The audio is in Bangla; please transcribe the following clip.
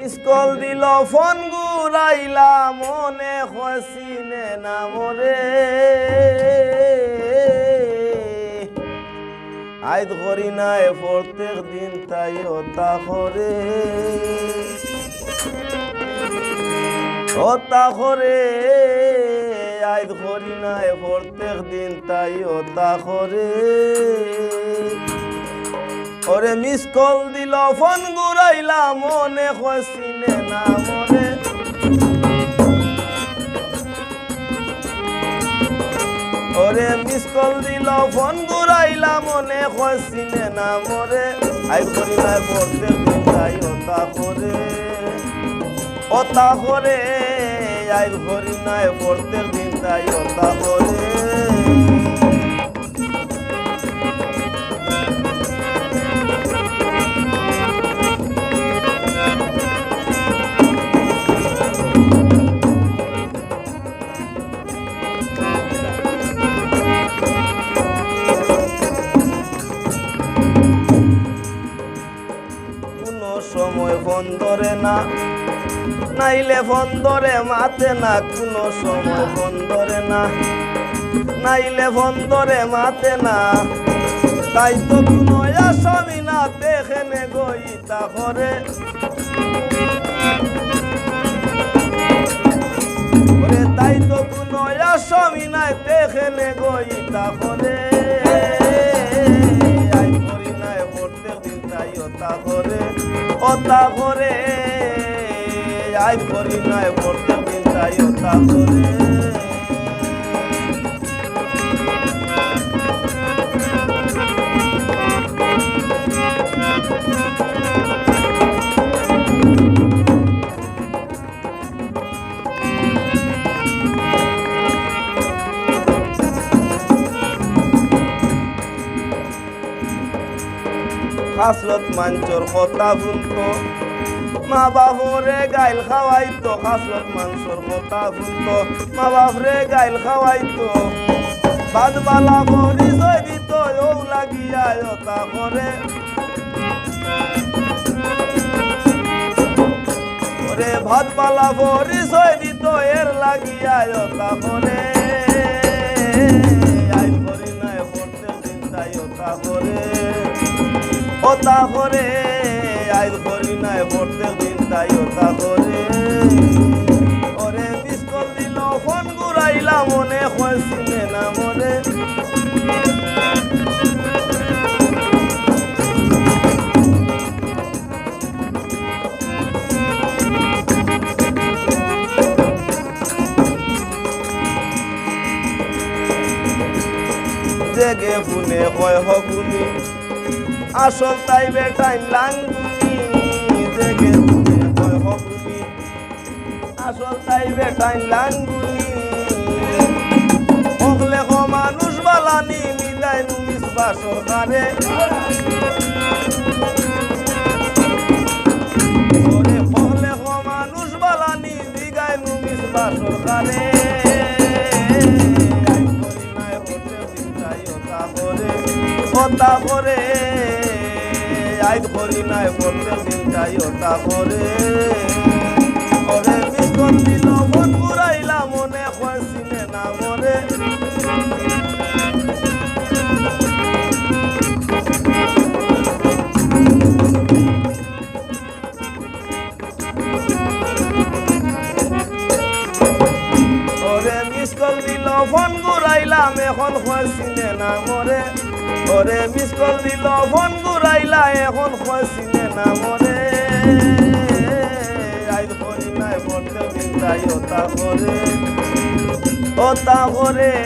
মিসকল দিল ফোন ঘুরাইলা মনে হসিনে না মরে আইদ করি নাই প্রত্যেক দিন তাই হতা করে আইদ করি নাই প্রত্যেক দিন তাই হতা করে ওরে মিস কল দিল ফোন ঘুরাইলা মনে হসিনে না মরে ওরে মিস কল দিল ফোন ঘুরাইলা মনে হসিনে না মরে আই করি নাই প্রত্যেক দিন তাই হতা করে আই করি নাই প্রত্যেক দিন তাই হতা করে সময় ফোন ধরে না নাইলে ফোন ধরে মাতে না কোনো সময় ফোন ধরে না নাইলে ফোন ধরে মাতে না তাই তো কোনো আসামি না দেখেনে গইতা করে তাই তো কোনো আসামি না দেখেনে গইতা করে ওতা করে আই করি নাই প্রত্যেক দিন তাই ওতা করে খাসলত মাঞ্চর কথা শুনতো মা বাপরে গাইল খাওয়াইতো খাসলত মাংসর কথা শুনতো মা বাপরে গাইল খাওয়াইতো বাদ বালা পরিচয় দিত ও লাগিয়া ওতা করে ওরে ভাত বালা পরিচয় দিত এর লাগিয়া ওতা করে আই করি নাই প্রত্যেক দিন তাই ওতা করে ওতা করে আইদ করি নাই প্রত্যেক দিন তাই ওতা করে ওরে মিস কল দিল ফোন ঘুরাইলা মনে হসিনে না মরে জেগে ফুনে কয় হগুনি আসল তাইবে টাইম লাঙ্গুনি জেগে ফুনে কয় হগুনি আসল তাইবে টাইম লাঙ্গুনি হকলে হ মানুষ বালানি মিলাই নুমিস বা সরকারে ওরে হকলে হ মানুষ বালানি দিগাই নুমিস বা সরকারে ওতা করে আইদ করি নাই প্রত্যেক দিন তাই ওতা করে ওরে মিস কল দিল ফোন ঘুরাইলা মনে হসিনে না মরে ওরে মিস কল দিল ফোন ঘুরাইলাম এখন হসিনে না মরে ওরে মিস কল দিল ফোন ঘুরাইলা এখন হসিনে না মরে আইদ করি নাই প্রত্যেক দিন তাই ওতা করে